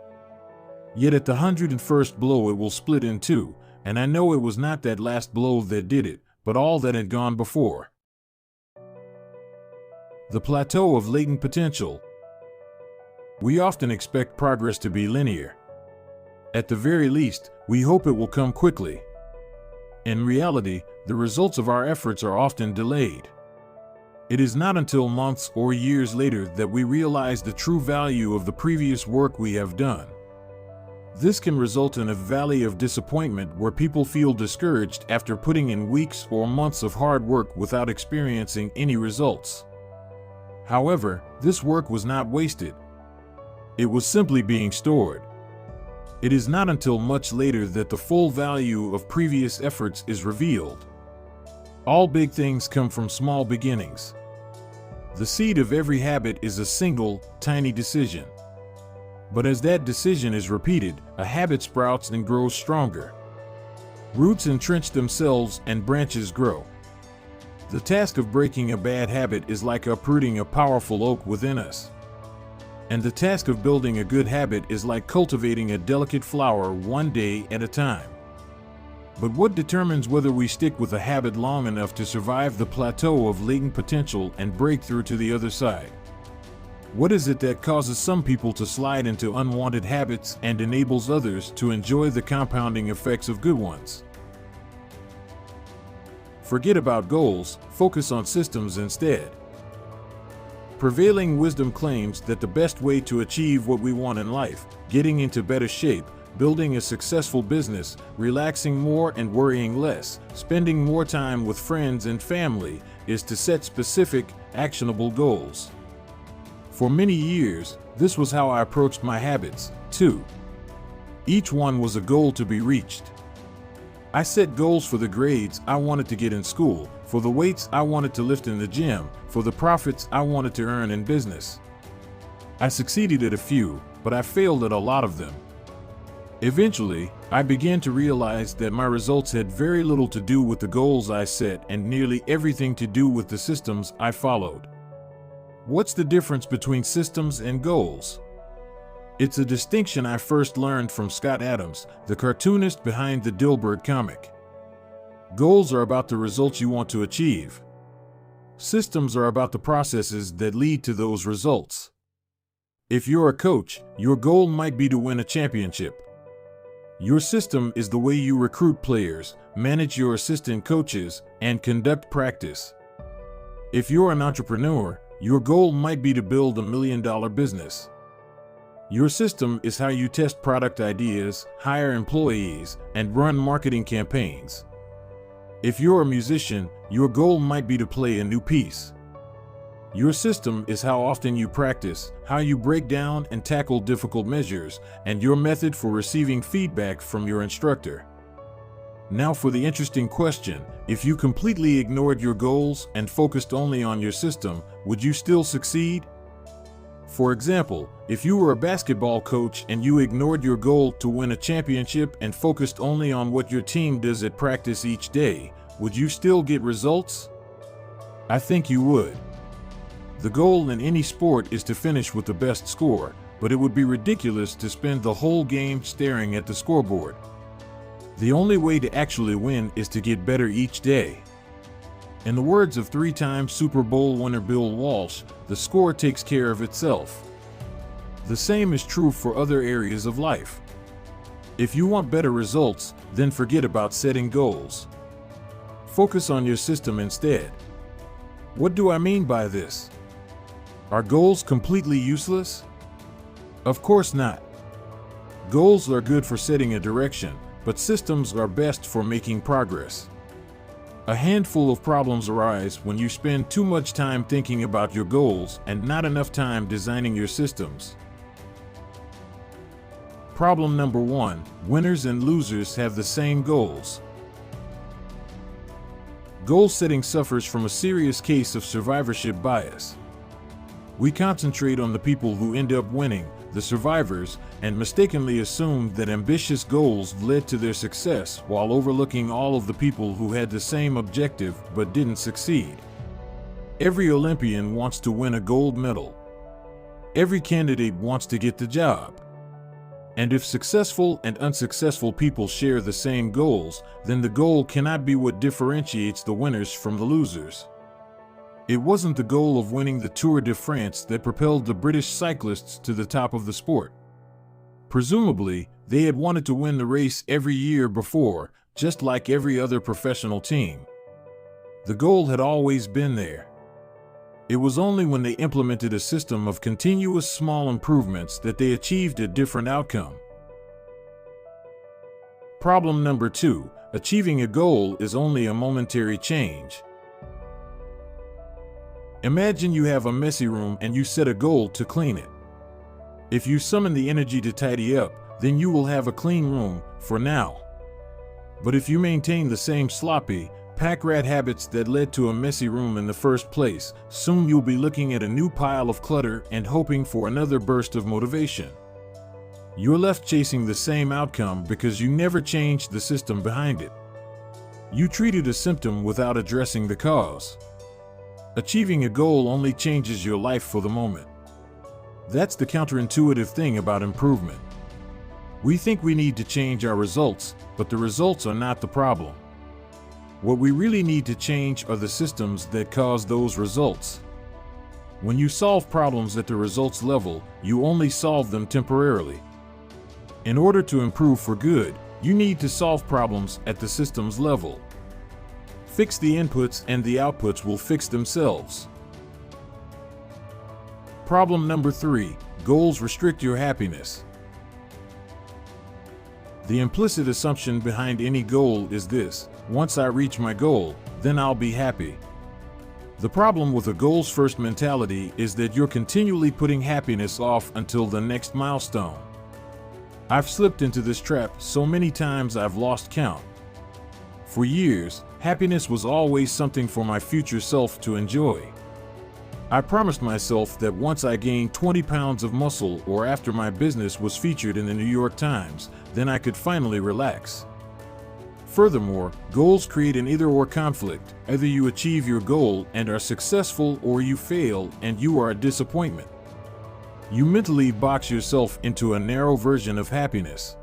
Yet at the 101st blow it will split in two, and I know it was not that last blow that did it, but all that had gone before." The plateau of latent potential. We often expect progress to be linear. At the very least, we hope it will come quickly. In reality, the results of our efforts are often delayed. It is not until months or years later that we realize the true value of the previous work we have done. This can result in a valley of disappointment where people feel discouraged after putting in weeks or months of hard work without experiencing any results. However, this work was not wasted. It was simply being stored. It is not until much later that the full value of previous efforts is revealed. All big things come from small beginnings. The seed of every habit is a single, tiny decision. But as that decision is repeated, a habit sprouts and grows stronger. Roots entrench themselves and branches grow. The task of breaking a bad habit is like uprooting a powerful oak within us. And the task of building a good habit is like cultivating a delicate flower one day at a time. But what determines whether we stick with a habit long enough to survive the plateau of latent potential and break through to the other side? What is it that causes some people to slide into unwanted habits and enables others to enjoy the compounding effects of good ones? Forget about goals, focus on systems instead. Prevailing wisdom claims that the best way to achieve what we want in life, getting into better shape, building a successful business, relaxing more and worrying less, spending more time with friends and family, is to set specific, actionable goals. For many years, this was how I approached my habits, too. Each one was a goal to be reached. I set goals for the grades I wanted to get in school, for the weights I wanted to lift in the gym, for the profits I wanted to earn in business. I succeeded at a few, but I failed at a lot of them. Eventually, I began to realize that my results had very little to do with the goals I set and nearly everything to do with the systems I followed. What's the difference between systems and goals? It's a distinction I first learned from Scott Adams, the cartoonist behind the Dilbert comic. Goals are about the results you want to achieve. Systems are about the processes that lead to those results. If you're a coach, your goal might be to win a championship. Your system is the way you recruit players, manage your assistant coaches, and conduct practice. If you're an entrepreneur, your goal might be to build $1 million business. Your system is how you test product ideas, hire employees, and run marketing campaigns. If you're a musician, your goal might be to play a new piece. Your system is how often you practice, how you break down and tackle difficult measures, and your method for receiving feedback from your instructor. Now for the interesting question: if you completely ignored your goals and focused only on your system, would you still succeed? For example, if you were a basketball coach and you ignored your goal to win a championship and focused only on what your team does at practice each day, would you still get results? I think you would. The goal in any sport is to finish with the best score, but it would be ridiculous to spend the whole game staring at the scoreboard. The only way to actually win is to get better each day. In the words of three-time Super Bowl winner Bill Walsh, the score takes care of itself. The same is true for other areas of life. If you want better results, then forget about setting goals. Focus on your system instead. What do I mean by this? Are goals completely useless? Of course not. Goals are good for setting a direction, but systems are best for making progress. A handful of problems arise when you spend too much time thinking about your goals and not enough time designing your systems. Problem number 1: winners and losers have the same goals. Goal setting suffers from a serious case of survivorship bias. We concentrate on the people who end up winning, the survivors, and mistakenly assume that ambitious goals led to their success while overlooking all of the people who had the same objective but didn't succeed. Every Olympian wants to win a gold medal. Every candidate wants to get the job. And if successful and unsuccessful people share the same goals, then the goal cannot be what differentiates the winners from the losers. It wasn't the goal of winning the Tour de France that propelled the British cyclists to the top of the sport. Presumably, they had wanted to win the race every year before, just like every other professional team. The goal had always been there. It was only when they implemented a system of continuous small improvements that they achieved a different outcome. Problem number 2: achieving a goal is only a momentary change. Imagine you have a messy room and you set a goal to clean it. If you summon the energy to tidy up, then you will have a clean room, for now. But if you maintain the same sloppy, pack-rat habits that led to a messy room in the first place, soon you'll be looking at a new pile of clutter and hoping for another burst of motivation. You're left chasing the same outcome because you never changed the system behind it. You treated a symptom without addressing the cause. Achieving a goal only changes your life for the moment. That's the counterintuitive thing about improvement. We think we need to change our results, but the results are not the problem. What we really need to change are the systems that cause those results. When you solve problems at the results level, you only solve them temporarily. In order to improve for good, you need to solve problems at the systems level. Fix the inputs and the outputs will fix themselves. Problem number 3: goals restrict your happiness. The implicit assumption behind any goal is this: once I reach my goal, then I'll be happy. The problem with a goals-first mentality is that you're continually putting happiness off until the next milestone. I've slipped into this trap so many times I've lost count. For years, happiness was always something for my future self to enjoy. I promised myself that once I gained 20 pounds of muscle or after my business was featured in the New York Times, then I could finally relax. Furthermore, goals create an either-or conflict. Either you achieve your goal and are successful, or you fail and you are a disappointment. You mentally box yourself into a narrow version of happiness.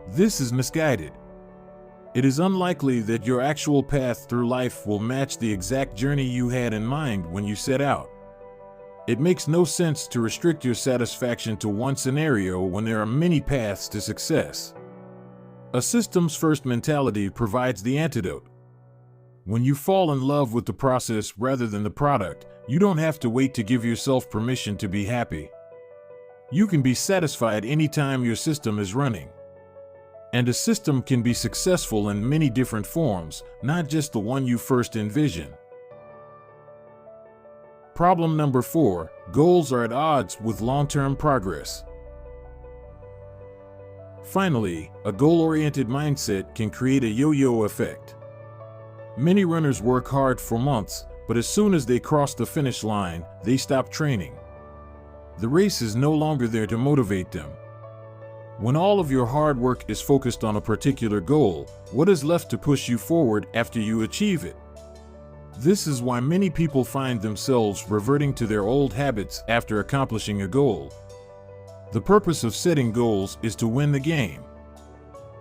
This is misguided. It is unlikely that your actual path through life will match the exact journey you had in mind when you set out. It makes no sense to restrict your satisfaction to one scenario when there are many paths to success. A systems-first mentality provides the antidote. When you fall in love with the process rather than the product, you don't have to wait to give yourself permission to be happy. You can be satisfied anytime your system is running. And a system can be successful in many different forms, not just the one you first envision. Problem number 4: goals are at odds with long-term progress. Finally, a goal-oriented mindset can create a yo-yo effect. Many runners work hard for months, but as soon as they cross the finish line, they stop training. The race is no longer there to motivate them. When all of your hard work is focused on a particular goal, what is left to push you forward after you achieve it? This is why many people find themselves reverting to their old habits after accomplishing a goal. The purpose of setting goals is to win the game.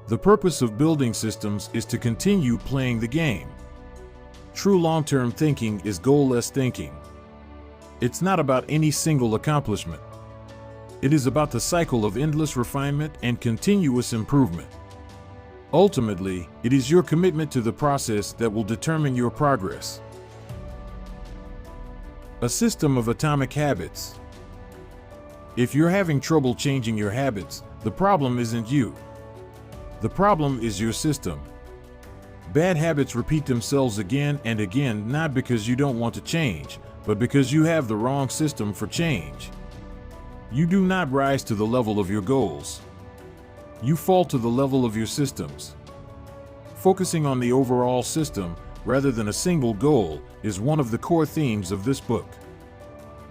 The purpose of building systems is to continue playing the game. True long-term thinking is goal-less thinking. It's not about any single accomplishment. It is about the cycle of endless refinement and continuous improvement. Ultimately, it is your commitment to the process that will determine your progress. A system of atomic habits. If you're having trouble changing your habits, the problem isn't you. The problem is your system. Bad habits repeat themselves again and again, not because you don't want to change, but because you have the wrong system for change. You do not rise to the level of your goals. You fall to the level of your systems. Focusing on the overall system, rather than a single goal, is one of the core themes of this book.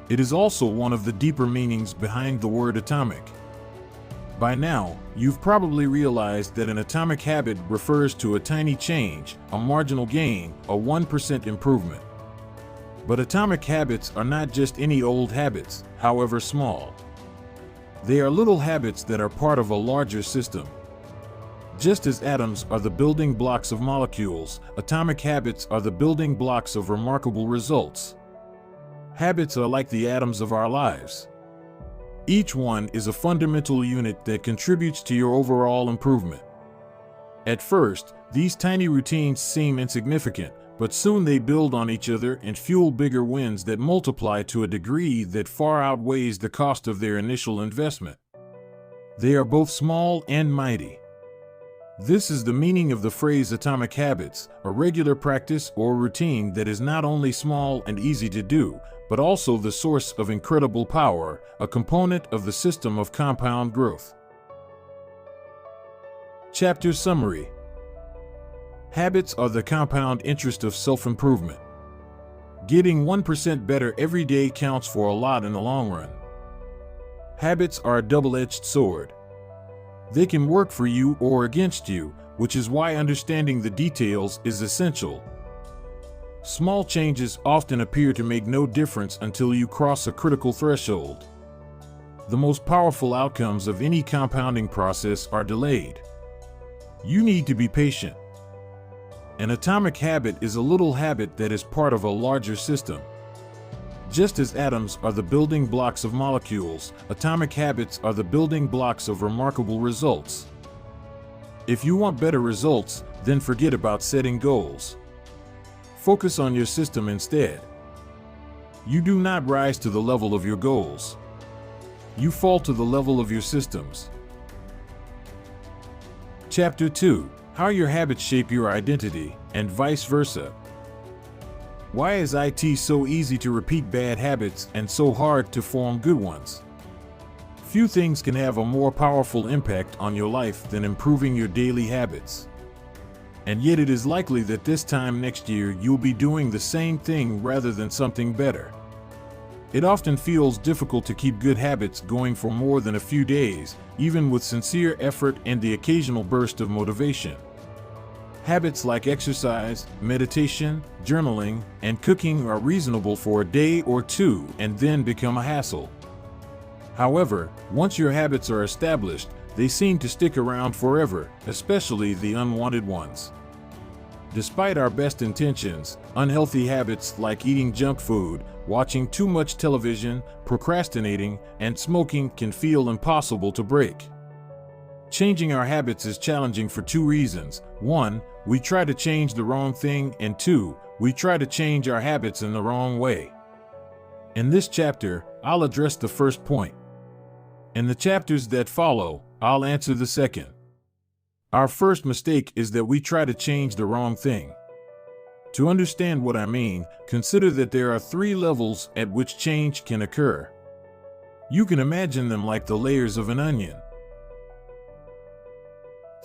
It is also one of the deeper meanings behind the word atomic. By now, you've probably realized that an atomic habit refers to a tiny change, a marginal gain, a 1% improvement. But atomic habits are not just any old habits, however small. They are little habits that are part of a larger system. Just as atoms are the building blocks of molecules, atomic habits are the building blocks of remarkable results. Habits are like the atoms of our lives. Each one is a fundamental unit that contributes to your overall improvement. At first, these tiny routines seem insignificant, but soon they build on each other and fuel bigger wins that multiply to a degree that far outweighs the cost of their initial investment. They are both small and mighty. This is the meaning of the phrase atomic habits, a regular practice or routine that is not only small and easy to do, but also the source of incredible power, a component of the system of compound growth. Chapter Summary. Habits are the compound interest of self-improvement. Getting 1% better every day counts for a lot in the long run. Habits are a double-edged sword. They can work for you or against you, which is why understanding the details is essential. Small changes often appear to make no difference until you cross a critical threshold. The most powerful outcomes of any compounding process are delayed. You need to be patient. An atomic habit is a little habit that is part of a larger system. Just as atoms are the building blocks of molecules, atomic habits are the building blocks of remarkable results. If you want better results, then forget about setting goals. Focus on your system instead. You do not rise to the level of your goals. You fall to the level of your systems. Chapter 2. How your habits shape your identity, and vice versa. Why is it so easy to repeat bad habits and so hard to form good ones? Few things can have a more powerful impact on your life than improving your daily habits. And yet it is likely that this time next year you'll be doing the same thing rather than something better. It often feels difficult to keep good habits going for more than a few days, even with sincere effort and the occasional burst of motivation. Habits like exercise, meditation, journaling, and cooking are reasonable for a day or two and then become a hassle. However, once your habits are established, they seem to stick around forever, especially the unwanted ones. Despite our best intentions, unhealthy habits like eating junk food, watching too much television, procrastinating, and smoking can feel impossible to break. Changing our habits is challenging for two reasons. 1, we try to change the wrong thing, and 2, we try to change our habits in the wrong way. In this chapter, I'll address the first point. In the chapters that follow, I'll answer the second. Our first mistake is that we try to change the wrong thing. To understand what I mean, consider that there are 3 levels at which change can occur. You can imagine them like the layers of an onion.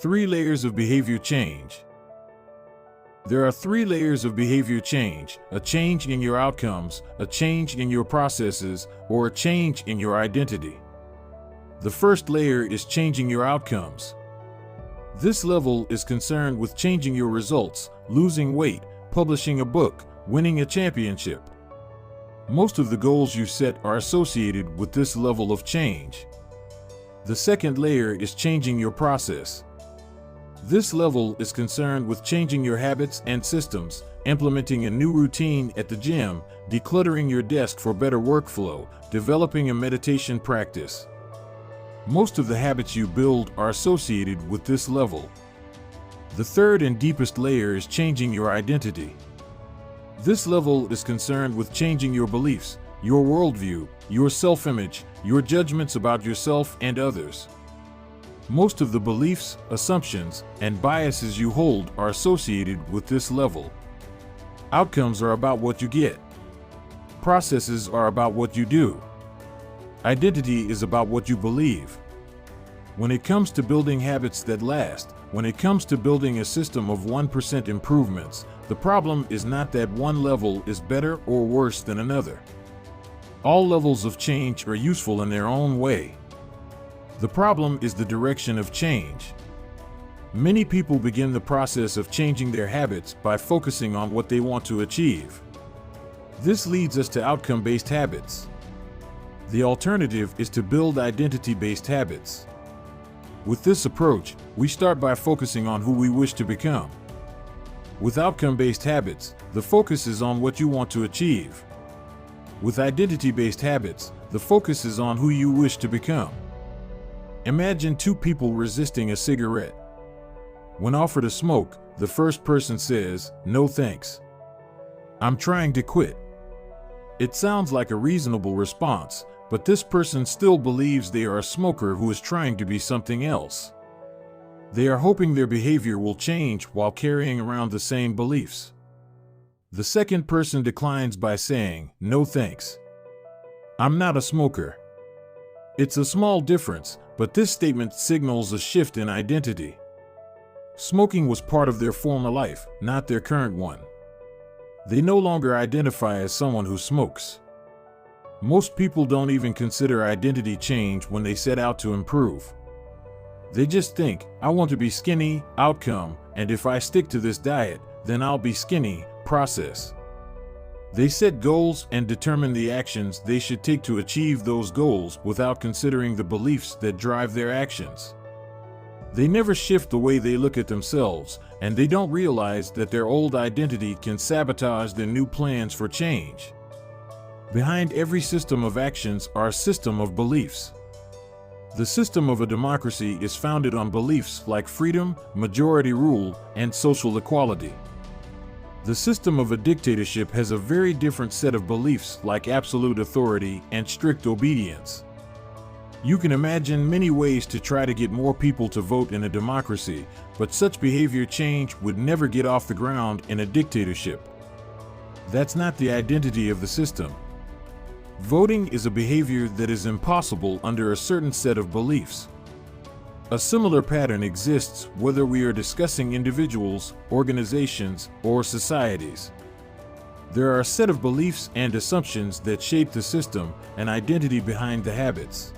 3 layers of behavior change. There are 3 layers of behavior change: a change in your outcomes, a change in your processes, or a change in your identity. The first layer is changing your outcomes. This level is concerned with changing your results, losing weight, publishing a book, winning a championship. Most of the goals you set are associated with this level of change. The second layer is changing your process. This level is concerned with changing your habits and systems, implementing a new routine at the gym, decluttering your desk for better workflow, developing a meditation practice. Most of the habits you build are associated with this level. The third and deepest layer is changing your identity. This level is concerned with changing your beliefs, your worldview, your self-image, your judgments about yourself and others. Most of the beliefs, assumptions, and biases you hold are associated with this level. Outcomes are about what you get. Processes are about what you do. Identity is about what you believe. When it comes to building habits that last, when it comes to building a system of 1% improvements, the problem is not that one level is better or worse than another. All levels of change are useful in their own way. The problem is the direction of change. Many people begin the process of changing their habits by focusing on what they want to achieve. This leads us to outcome-based habits. The alternative is to build identity-based habits. With this approach, we start by focusing on who we wish to become. With outcome-based habits, the focus is on what you want to achieve. With identity-based habits, the focus is on who you wish to become. Imagine two people resisting a cigarette. When offered a smoke, the first person says, "No thanks. I'm trying to quit." It sounds like a reasonable response, but this person still believes they are a smoker who is trying to be something else. They are hoping their behavior will change while carrying around the same beliefs. The second person declines by saying, "No thanks. I'm not a smoker." It's a small difference, but this statement signals a shift in identity. Smoking was part of their former life, not their current one. They no longer identify as someone who smokes. Most people don't even consider identity change when they set out to improve. They just think, "I want to be skinny," outcome, and if I stick to this diet, then I'll be skinny, process. They set goals and determine the actions they should take to achieve those goals without considering the beliefs that drive their actions. They never shift the way they look at themselves, and they don't realize that their old identity can sabotage their new plans for change. Behind every system of actions are a system of beliefs. The system of a democracy is founded on beliefs like freedom, majority rule, and social equality. The system of a dictatorship has a very different set of beliefs like absolute authority and strict obedience. You can imagine many ways to try to get more people to vote in a democracy, but such behavior change would never get off the ground in a dictatorship. That's not the identity of the system. Voting is a behavior that is impossible under a certain set of beliefs. A similar pattern exists whether we are discussing individuals, organizations, or societies. There are a set of beliefs and assumptions that shape the system and identity behind the habits.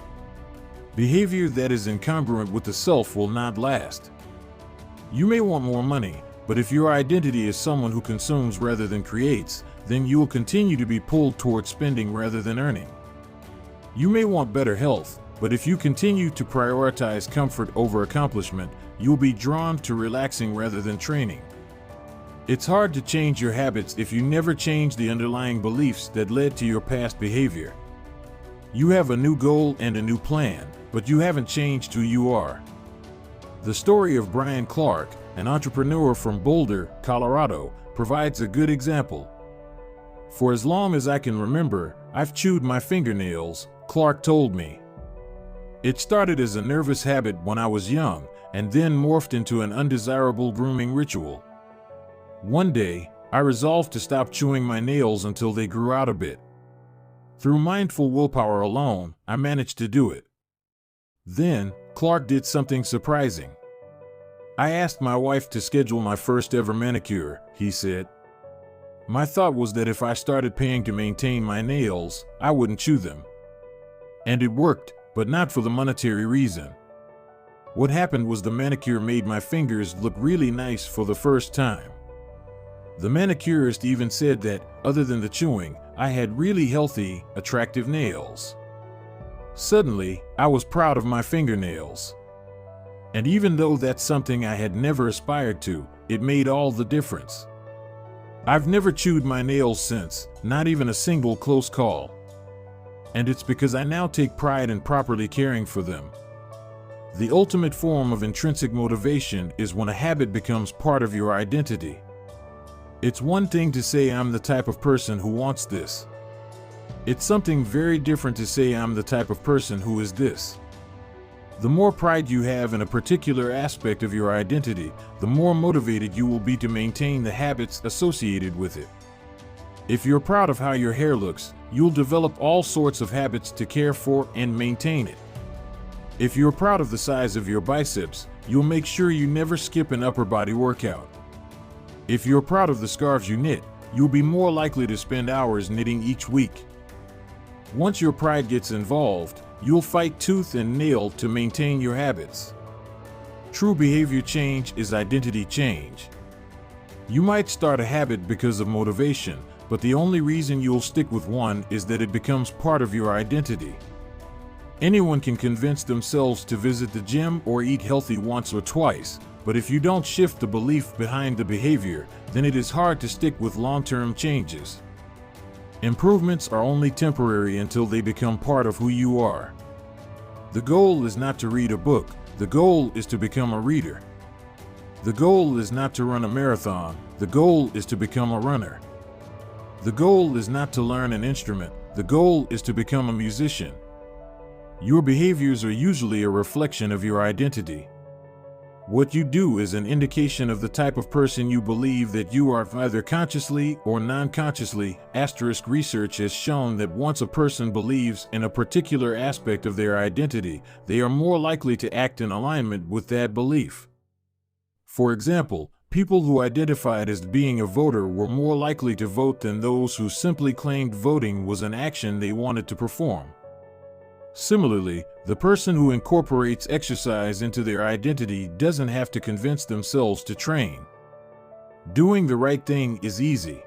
Behavior that is incongruent with the self will not last. You may want more money, but if your identity is someone who consumes rather than creates, then you will continue to be pulled toward spending rather than earning. You may want better health, but if you continue to prioritize comfort over accomplishment, you'll be drawn to relaxing rather than training. It's hard to change your habits if you never change the underlying beliefs that led to your past behavior. You have a new goal and a new plan, but you haven't changed who you are. The story of Brian Clark, an entrepreneur from Boulder, Colorado, provides a good example. "For as long as I can remember, I've chewed my fingernails," Clark told me. "It started as a nervous habit when I was young, and then morphed into an undesirable grooming ritual. One day, I resolved to stop chewing my nails until they grew out a bit. Through mindful willpower alone, I managed to do it." Then, Clark did something surprising. "I asked my wife to schedule my first ever manicure," he said. "My thought was that if I started paying to maintain my nails, I wouldn't chew them. And it worked, but not for the monetary reason. What happened was the manicure made my fingers look really nice for the first time. The manicurist even said that, other than the chewing, I had really healthy, attractive nails. Suddenly, I was proud of my fingernails. And even though that's something I had never aspired to, it made all the difference. I've never chewed my nails since, not even a single close call. And it's because I now take pride in properly caring for them. The ultimate form of intrinsic motivation is when a habit becomes part of your identity. It's one thing to say I'm the type of person who wants this. It's something very different to say I'm the type of person who is this. The more pride you have in a particular aspect of your identity, the more motivated you will be to maintain the habits associated with it. If you're proud of how your hair looks, you'll develop all sorts of habits to care for and maintain it. If you're proud of the size of your biceps, you'll make sure you never skip an upper body workout. If you're proud of the scarves you knit, you'll be more likely to spend hours knitting each week. Once your pride gets involved, you'll fight tooth and nail to maintain your habits. True behavior change is identity change. You might start a habit because of motivation, but the only reason you'll stick with one is that it becomes part of your identity. Anyone can convince themselves to visit the gym or eat healthy once or twice, but if you don't shift the belief behind the behavior, then it is hard to stick with long-term changes. Improvements are only temporary until they become part of who you are. The goal is not to read a book, the goal is to become a reader. The goal is not to run a marathon, the goal is to become a runner. The goal is not to learn an instrument, the goal is to become a musician. Your behaviors are usually a reflection of your identity. What you do is an indication of the type of person you believe that you are, either consciously or non-consciously. Research has shown that once a person believes in a particular aspect of their identity, they are more likely to act in alignment with that belief. For example, people who identified as being a voter were more likely to vote than those who simply claimed voting was an action they wanted to perform. Similarly, the person who incorporates exercise into their identity doesn't have to convince themselves to train. Doing the right thing is easy.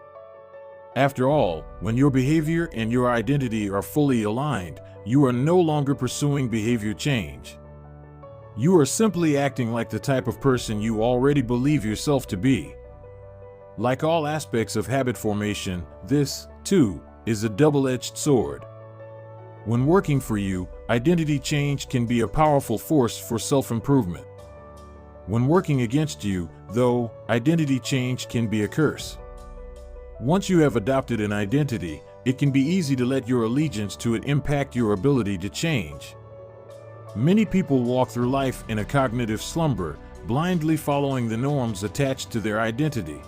After all, when your behavior and your identity are fully aligned, you are no longer pursuing behavior change. You are simply acting like the type of person you already believe yourself to be. Like all aspects of habit formation, this, too, is a double-edged sword. When working for you, identity change can be a powerful force for self-improvement. When working against you, though, identity change can be a curse. Once you have adopted an identity, it can be easy to let your allegiance to it impact your ability to change. Many people walk through life in a cognitive slumber, blindly following the norms attached to their identity.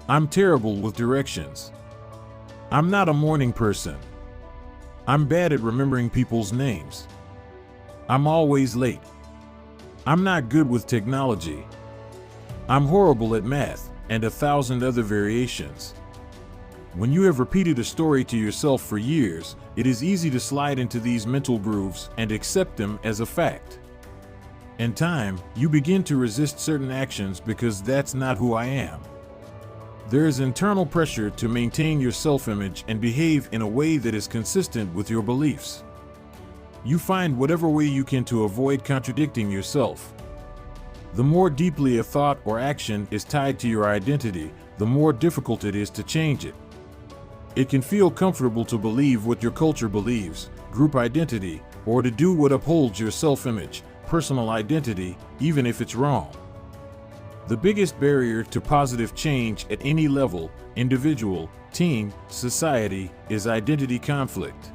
I'm terrible with directions. I'm not a morning person. I'm bad at remembering people's names. I'm always late. I'm not good with technology. I'm horrible at math, and 1,000 other variations. When you have repeated a story to yourself for years, it is easy to slide into these mental grooves and accept them as a fact. In time, you begin to resist certain actions because that's not who I am. There is internal pressure to maintain your self-image and behave in a way that is consistent with your beliefs. You find whatever way you can to avoid contradicting yourself. The more deeply a thought or action is tied to your identity, the more difficult it is to change it. It can feel comfortable to believe what your culture believes, group identity, or to do what upholds your self-image, personal identity, even if it's wrong. The biggest barrier to positive change at any level, individual, team, society, is identity conflict.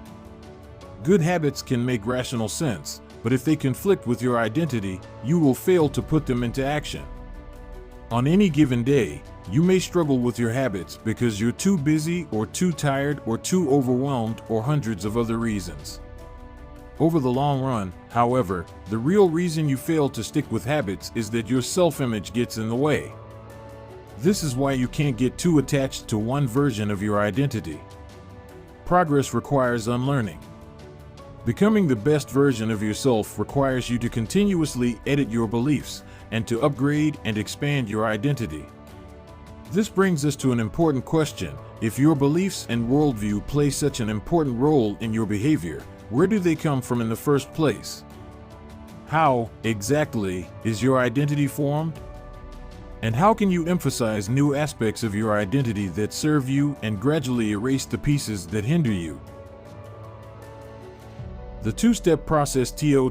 Good habits can make rational sense, but if they conflict with your identity, you will fail to put them into action. On any given day, you may struggle with your habits because you're too busy or too tired or too overwhelmed or hundreds of other reasons. Over the long run, however, the real reason you fail to stick with habits is that your self-image gets in the way. This is why you can't get too attached to one version of your identity. Progress requires unlearning. Becoming the best version of yourself requires you to continuously edit your beliefs and to upgrade and expand your identity. This brings us to an important question. If your beliefs and worldview play such an important role in your behavior, where do they come from in the first place? How, exactly, is your identity formed? And how can you emphasize new aspects of your identity that serve you and gradually erase the pieces that hinder you? The two-step process TO